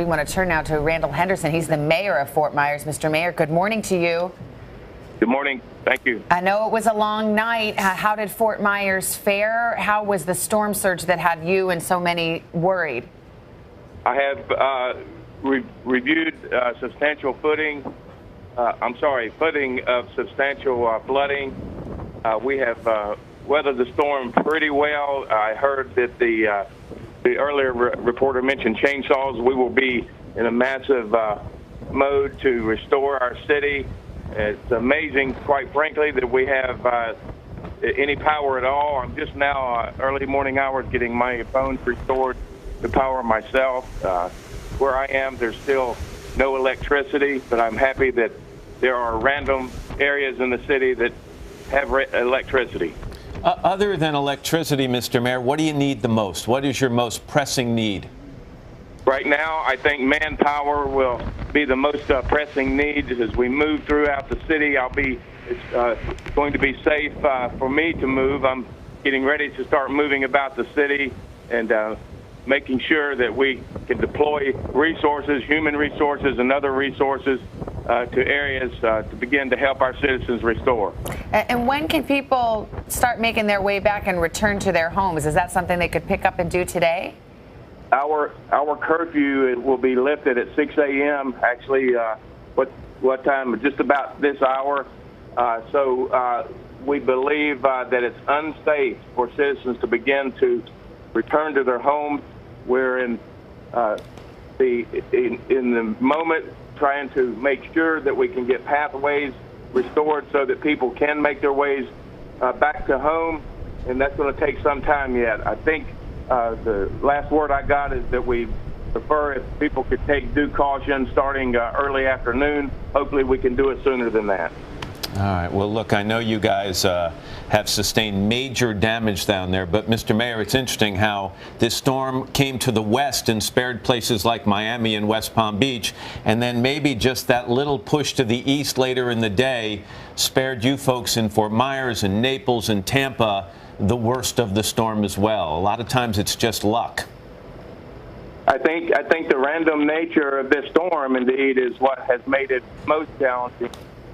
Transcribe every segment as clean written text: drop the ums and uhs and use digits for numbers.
We want to turn now to Randall Henderson. He's the mayor of Fort Myers. Mr. Mayor, good morning to you. Good morning. Thank you. I know it was a long night. How did Fort Myers fare? How was the storm surge that had you and so many worried? I have reviewed substantial footing of substantial flooding. We have weathered the storm pretty well. I heard that the earlier reporter mentioned chainsaws. We will be in a massive mode to restore our city. It's amazing, quite frankly, that we have any power at all. I'm just now, early morning hours, getting my phone restored to power myself. Where I am, there's still no electricity, but I'm happy that there are random areas in the city that have electricity. Other than electricity, Mr. Mayor, what do you need the most? What is your most pressing need? Right now, I think manpower will be the most pressing need. As we move throughout the city, it's going to be safe for me to move. I'm getting ready to start moving about the city and making sure that we can deploy resources, human resources and other resources to areas to begin to help our citizens restore. And when can people start making their way back and return to their homes? Is that something they could pick up and do today? Our curfew will be lifted at 6 a.m. Actually, what time? Just about this hour. So we believe that it's unsafe for citizens to begin to return to their homes. We're in the moment trying to make sure that we can get pathways restored so that people can make their ways back to home, and that's going to take some time yet. I think the last word I got is that we prefer if people could take due caution starting early afternoon. Hopefully we can do it sooner than that. All right. Well, look, I know you guys have sustained major damage down there, but Mr. Mayor, it's interesting how this storm came to the west and spared places like Miami and West Palm Beach, and then maybe just that little push to the east later in the day spared you folks in Fort Myers and Naples and Tampa the worst of the storm as well. A lot of times it's just luck. I think the random nature of this storm, indeed, is what has made it most challenging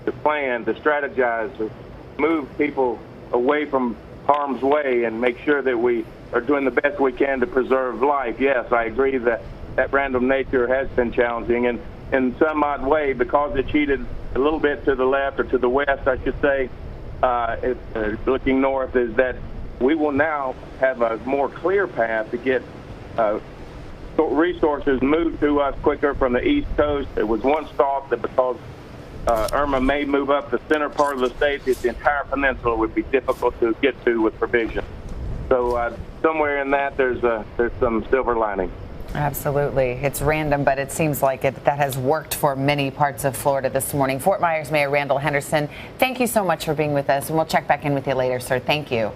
to plan, to strategize, to move people away from harm's way and make sure that we are doing the best we can to preserve life. Yes, I agree that random nature has been challenging, and in some odd way, because it cheated a little bit to the left or to the west, I should say, looking north, is that we will now have a more clear path to get resources moved to us quicker from the East Coast. It was once thought that because Irma may move up the center part of the state, the entire peninsula would be difficult to get to with provision. So somewhere in that, there's some silver lining. Absolutely. It's random, but it seems like that has worked for many parts of Florida this morning. Fort Myers Mayor Randall Henderson, thank you so much for being with us, and we'll check back in with you later, sir. Thank you.